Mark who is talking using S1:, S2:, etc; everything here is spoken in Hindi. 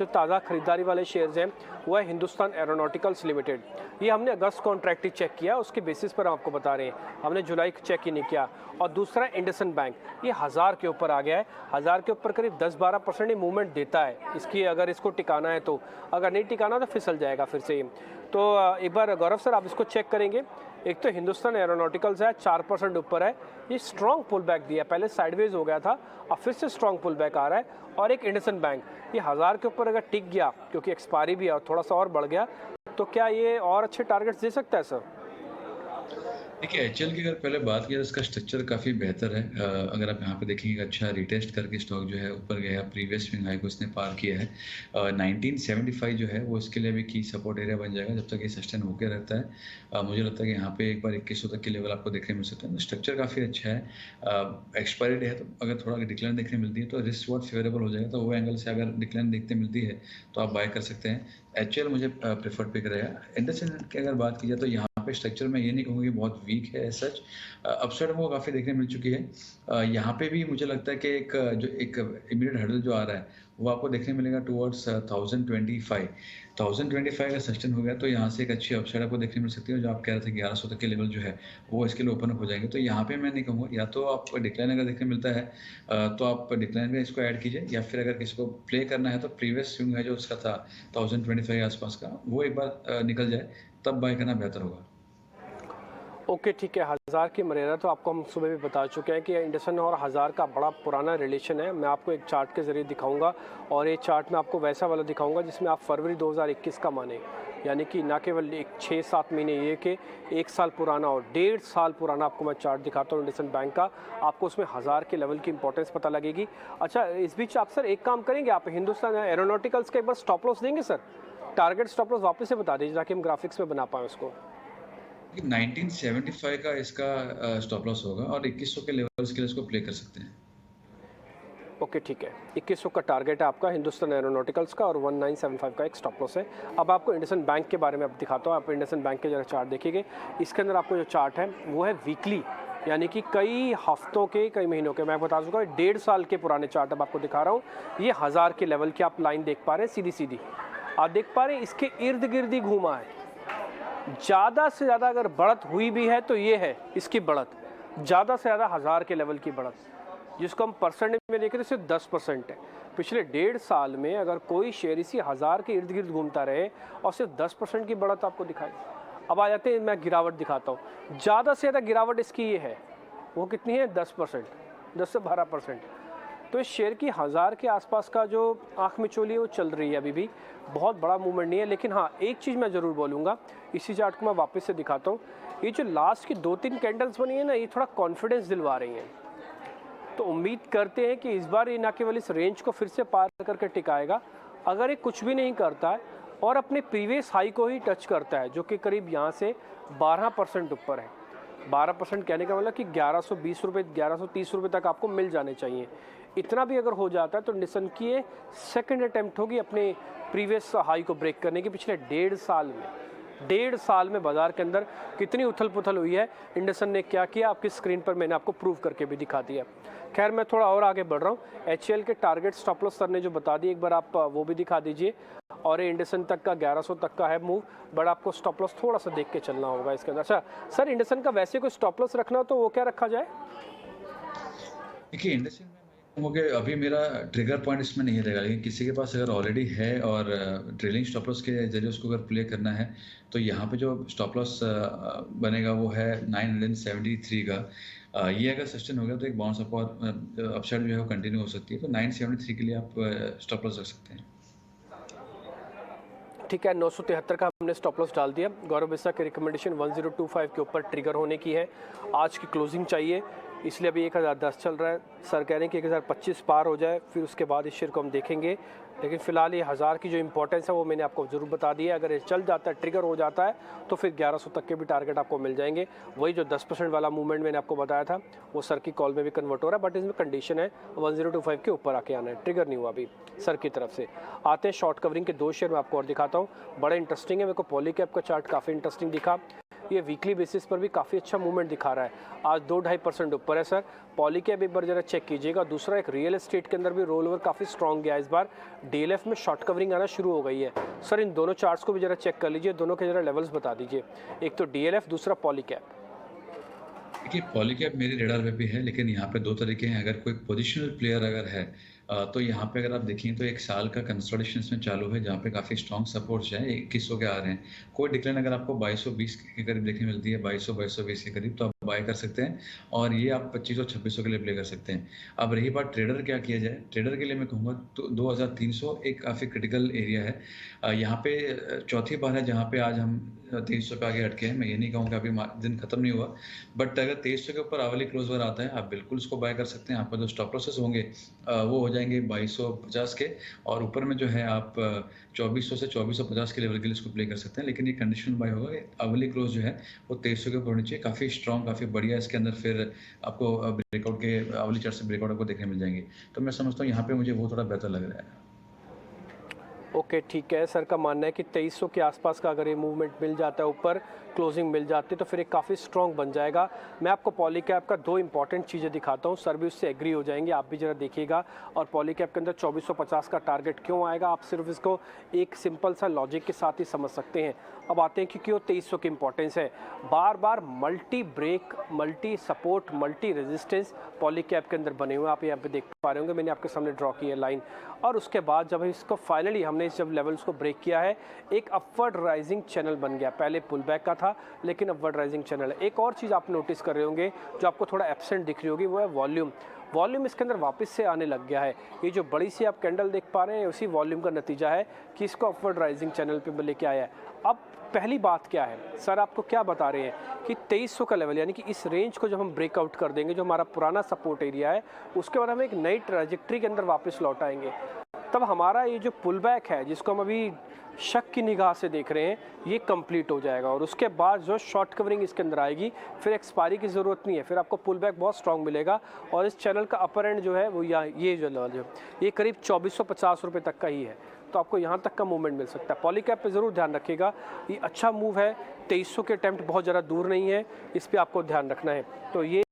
S1: जो ताज़ा खरीदारी वाले शेयर्स हैं वो है हिंदुस्तान एरोनॉटिकल्स लिमिटेड। ये हमने अगस्त कॉन्ट्रैक्ट ही चेक किया, उसके बेसिस पर हम आपको बता रहे हैं, हमने जुलाई चेक ही नहीं किया। और दूसरा इंडसइंड बैंक, ये 1000 के ऊपर आ गया है, 1000 के ऊपर करीब 10-12% ही मूवमेंट देता है इसकी, अगर इसको टिकाना है तो। अगर नहीं टिकाना तो फिसल जाएगा फिर से। तो एक बार गौरव सर आप इसको चेक करेंगे। एक तो हिंदुस्तान एरोनॉटिकल्स है 4% ऊपर है, ये स्ट्रॉन्ग पुल बैक दिया, पहले साइडवेज हो गया था, अब फिर से स्ट्रॉन्ग पुल बैक आ रहा है। और एक इंडसइंड बैंक, ये 1000 के ऊपर अगर टिक गया, क्योंकि एक्सपायरी भी है और थोड़ा सा और बढ़ गया, तो क्या ये और अच्छे टारगेट्स दे सकता है सर?
S2: देखिए, एचएल की अगर पहले बात की तो इसका स्ट्रक्चर काफ़ी बेहतर है। अगर आप यहाँ पे देखेंगे, अच्छा रिटेस्ट करके स्टॉक जो है ऊपर गया, प्रीवियस स्विंग हाई को इसने पार किया है। 1975 जो है वो इसके लिए भी की सपोर्ट एरिया बन जाएगा जब तक ये सस्टेन होकर रहता है। मुझे लगता है कि यहाँ पे एक बार 2100 तक के लेवल आपको देखने मिल सकता है। तो स्ट्रक्चर काफ़ी अच्छा है। एक्सपायरी डे है तो अगर थोड़ा डिक्लाइन देखने मिलती है तो रिस्क रिवॉर्ड फेवरेबल हो जाएगा, तो वो एंगल से अगर डिक्लाइन देखते मिलती है तो आप बाय कर सकते हैं। एचएल मुझे प्रेफर्ड पिक रहेगा। इंडसइंड की अगर बात की जाए तो यहाँ पे स्ट्रक्चर में ये नहीं कहूँगा कि बहुत वीक है सच, अपसाइड वो काफ़ी देखने मिल चुकी है। यहाँ पे भी मुझे लगता है कि एक इमीडिएट हर्डल जो आ रहा है वो आपको देखने मिलेगा टुवर्ड्स 1025 अगर सस्टेन हो गया तो यहाँ से एक अच्छी अपसाइड आपको देखने मिल सकती है। जो आप कह रहे थे 1100 तक के लेवल जो है वो इसके लिए ओपन अप हो जाएंगे। तो यहाँ पे मैं नहीं कहूँगा, या तो आप डिक्लाइन अगर देखने मिलता है तो आप डिक्लाइन में इसको ऐड कीजिए, या फिर अगर किसी को प्ले करना है तो प्रीवियस स्विंग है जो उसका था 1025 के आसपास का, वो एक बार निकल जाए तब बाय करना बेहतर होगा।
S1: ओके ठीक है। 1000 की मर्यादा तो आपको हम सुबह भी बता चुके हैं कि इंडसइंड और 1000 का बड़ा पुराना रिलेशन है। मैं आपको एक चार्ट के ज़रिए दिखाऊंगा, और ये चार्ट मैं आपको वैसा वाला दिखाऊंगा जिसमें आप फरवरी 2021 का माने, यानी कि ना केवल एक 6-7 महीने ये कि 1 साल पुराना और 1.5 साल पुराना आपको मैं चार्ट दिखाता हूँ इंडसइंड बैंक का। आपको उसमें 1000 के लेवल की इंपॉर्टेंस पता लगेगी। अच्छा, इस बीच आप सर एक काम करेंगे, आप हिंदुस्तान एरोनॉटिकल्स का एक बार स्टॉप लॉस देंगे सर? टारगेट स्टॉप लॉस वापस से बता दीजिए ताकि हम ग्राफिक्स में बना पाएँ उसको।
S2: 1975 का इसका स्टॉप लॉस होगा और 2100 के लेवल्स के लिए इसको प्ले कर सकते हैं।
S1: ओके ठीक है। 2100 का टारगेट है आपका हिंदुस्तान एरोनॉटिकल्स का, और 1975 का एक स्टॉप लॉस है। अब आपको इंडसइंड बैंक के बारे में अब दिखाता हूँ। आप इंडसइंड बैंक के जरा चार्ट देखिएगा। इसके अंदर आपको जो चार्ट है वो है वीकली, यानी कि कई हफ्तों के, कई महीनों के, मैं बता चुका हूँ 1.5 साल के पुराने चार्ट अब आपको दिखा रहा हूँ। ये 1000 के लेवल की आप लाइन देख पा रहे हैं, सीधी सीधी आप देख पा रहे हैं। इसके इर्द गिर्द ही घूमा है। ज़्यादा से ज़्यादा अगर बढ़त हुई भी है तो ये है इसकी बढ़त, ज़्यादा से ज़्यादा 1000 के लेवल की बढ़त, जिसको हम परसेंट में देखें तो सिर्फ 10% है। पिछले 1.5 साल में अगर कोई शेयर इसी 1000 के इर्द गिर्द घूमता रहे और सिर्फ 10% की बढ़त आपको दिखाई। अब आ जाते हैं, मैं गिरावट दिखाता हूँ। ज़्यादा से ज़्यादा गिरावट इसकी ये है, वो कितनी है? 10%, 10 से 12%। तो इस शेयर की 1000 के आसपास का जो आँख मिचौली है वो चल रही है, अभी भी बहुत बड़ा मूवमेंट नहीं है। लेकिन हाँ, एक चीज़ मैं ज़रूर बोलूँगा, इसी चार्ट को मैं वापस से दिखाता हूँ। ये जो लास्ट की 2-3 कैंडल्स बनी है ना, ये थोड़ा कॉन्फिडेंस दिलवा रही हैं। तो उम्मीद करते हैं कि इस बार ये ना केवल इस रेंज को फिर से पार करके टिकाएगा। अगर ये कुछ भी नहीं करता है और अपने प्रीवियस हाई को ही टच करता है, जो कि करीब यहाँ से 12% ऊपर है। 12% कहने का मतलब कि 1120 रुपये, 1130 रुपये तक आपको मिल जाने चाहिए। इतना भी अगर हो जाता है तो इंडसइंड की ये सेकंड अटेम्प्ट होगी अपने प्रीवियस हाई को ब्रेक करने की। पिछले 1.5 साल में बाजार के अंदर कितनी उथल पुथल हुई है, इंडसइंड ने क्या किया, आपकी स्क्रीन पर मैंने आपको प्रूव करके भी दिखा दिया। खैर, मैं थोड़ा और आगे बढ़ रहा हूँ। एचएल के टारगेट स्टॉप लॉस सर ने जो बता दिए, एक बार आप वो भी दिखा दीजिए। और इंडसइंड तक का 1100 तक का है मूव, बट आपको स्टॉप लॉस थोड़ा सा देख के चलना होगा इसके अंदर। अच्छा सर, इंडसइंड का वैसे कोई स्टॉप लॉस रखना हो तो वो क्या रखा जाए?
S2: देखिए, इंडस्ट्री में मैं कहूँगा कि अभी मेरा ट्रिगर पॉइंट इसमें नहीं रहेगा, लेकिन किसी के पास अगर ऑलरेडी है और ट्रेलिंग स्टॉप लॉस के जरिए उसको अगर प्ले करना है तो यहाँ पे जो स्टॉप लॉस बनेगा वो है 973 का। ये अगर सस्टेन हो गया तो एक बाउंस अप और अपसाइड जो है वो कंटिन्यू हो सकती है। तो 973 के लिए आप स्टॉप लॉस रख सकते हैं।
S1: ठीक है, 973 का हमने स्टॉप लॉस डाल दिया। गौरव बिस्सा की रिकमेंडेशन 1025 के ऊपर ट्रिगर होने की है। आज की क्लोजिंग चाहिए, इसलिए अभी 1010 चल रहा है। सर कह रहे हैं कि 1025 पार हो जाए फिर उसके बाद इस शेयर को हम देखेंगे। लेकिन फिलहाल ये 1000 की जो इंपॉर्टेंस है वो मैंने आपको ज़रूर बता दी है। अगर ये चल जाता है, ट्रिगर हो जाता है, तो फिर 1100 तक के भी टारगेट आपको मिल जाएंगे। वही जो 10% वाला मूवमेंट मैंने आपको बताया था वो सर की कॉल में भी कन्वर्ट हो रहा है, बट इसमें कंडीशन है 1025 के ऊपर आके आना है। ट्रिगर नहीं हुआ अभी सर की तरफ से। आते हैं शॉर्ट कवरिंग के 2 शेयर मैं आपको और दिखाता हूँ, बड़ा इंटरेस्टिंग है। मेरे को पॉली कैप का चार्ट काफ़ी इंटरेस्टिंग दिखा। ये वीकली बेसिस पर भी काफ़ी अच्छा मूवमेंट दिखा रहा है। आज 2-2.5% ऊपर है सर। पॉलीकैब एक बार जरा चेक कीजिएगा। दूसरा, एक रियल एस्टेट के अंदर भी रोल ओवर काफ़ी स्ट्रॉन्ग गया इस बार। डीएलएफ में शॉर्ट कवरिंग आना शुरू हो गई है सर। इन दोनों चार्ट्स को भी जरा चेक कर लीजिए, दोनों के जरा लेवल्स बता दीजिए। एक तो डीएलएफ, दूसरा पॉलीकैब।
S2: देखिए, पॉलीकैब मेरे रेडार पे भी है, लेकिन यहाँ पे 2 तरीके हैं। अगर कोई पोजिशनल प्लेयर अगर है तो यहाँ पे अगर आप देखें तो 1 साल का कंसोलिडेशन इसमें चालू है, जहाँ पे काफ़ी स्ट्रॉन्ग सपोर्ट्स हैं, 2100 के आ रहे हैं। कोई डिक्लाइन अगर आपको 2220 के करीब देखने मिलती है, 2200-2220 के करीब, तो आप बाय कर सकते हैं और ये आप 2500-2600 के लिए प्ले कर सकते हैं। अब रही बात ट्रेडर क्या किया जाए, ट्रेडर के लिए मैं कहूँगा तो 2300 एक काफ़ी क्रिटिकल एरिया है। यहाँ पे चौथी बार है जहाँ पे आज हम 2300 पे आगे अटके हैं। मैं ये नहीं कहूँगा अभी दिन खत्म नहीं हुआ, बट अगर 2300 के ऊपर आवली क्लोज ओवर आता है, आप बिल्कुल उसको बाय कर सकते हैं। आपका जो स्टॉप लॉसेस होंगे वो हो जाएंगे 2250 के, और ऊपर में जो है आप 2400 से 2450 के लेवल के लिए इसको प्ले कर सकते हैं। लेकिन ये कंडीशनल बाय होगा कि आवली क्लोज जो है वो 2300 के ऊपर होनी चाहिए। काफ़ी स्ट्रॉन्ग, काफ़ी बढ़िया इसके अंदर फिर आपको ब्रेकआउट के आवली चार्ट से ब्रेकआउट आपको देखने मिल जाएंगे। तो मैं समझता हूँ यहाँ पे मुझे वो थोड़ा बेहतर लग रहा है।
S1: ओके, ठीक है। सर का मानना है कि 2300 के आसपास का अगर ये मूवमेंट मिल जाता है, ऊपर क्लोजिंग मिल जाती है, तो फिर एक काफ़ी स्ट्रॉन्ग बन जाएगा। मैं आपको पॉलीकैब का 2 इंपॉर्टेंट चीज़ें दिखाता हूँ, सर भी उससे एग्री हो जाएंगे, आप भी जरा देखिएगा। और पॉलीकैब के अंदर 2450 का टारगेट क्यों आएगा, आप सिर्फ इसको एक सिंपल सा लॉजिक के साथ ही समझ सकते हैं। अब आते हैं कि क्यों 2300 की इंपॉर्टेंस है। बार बार multi break, multi support, multi resistance Polycab के अंदर बने हुए हैं। आप यहाँ पे देख पा रहे होंगे, मैंने आपके सामने ड्रॉ की है लाइन। और उसके बाद जब इसको फाइनली हमने जब लेवल्स को ब्रेक किया है, एक अपवर्ड राइजिंग चैनल बन गया। पहले पुल बैक का था, लेकिन अपवर्ड राइजिंग चैनल है। एक और चीज़ आप नोटिस कर रहे होंगे जो आपको थोड़ा एब्सेंट दिख रही होगी, वो है वॉल्यूम। वॉल्यूम इसके अंदर वापस से आने लग गया है। ये जो बड़ी सी आप कैंडल देख पा रहे हैं, उसी वॉल्यूम का नतीजा है कि इसको अपवर्ड राइजिंग चैनल पे लेके आया है। अब पहली बात क्या है, सर आपको क्या बता रहे हैं कि 2300 का लेवल, यानी कि इस रेंज को जब हम ब्रेकआउट कर देंगे, जो हमारा पुराना सपोर्ट एरिया है, उसके बाद हम एक नई ट्रैजेक्टरी के अंदर वापस लौट आएंगे। तब हमारा ये जो पुल बैक है, जिसको हम अभी शक की निगाह से देख रहे हैं, ये कंप्लीट हो जाएगा। और उसके बाद जो शॉर्ट कवरिंग इसके अंदर आएगी, फिर एक्सपायरी की ज़रूरत नहीं है, फिर आपको पुल बैक बहुत स्ट्रॉन्ग मिलेगा। और इस चैनल का अपर एंड जो है वो ये जो लेवल है, ये करीब 2450 रुपये तक का ही है। तो आपको यहाँ तक का मूवमेंट मिल सकता है। पॉलीकैब पे ज़रूर ध्यान रखिएगा, ये अच्छा मूव है। 2300 के अटेम्प्ट बहुत ज़्यादा दूर नहीं है, इस पर आपको ध्यान रखना है। तो ये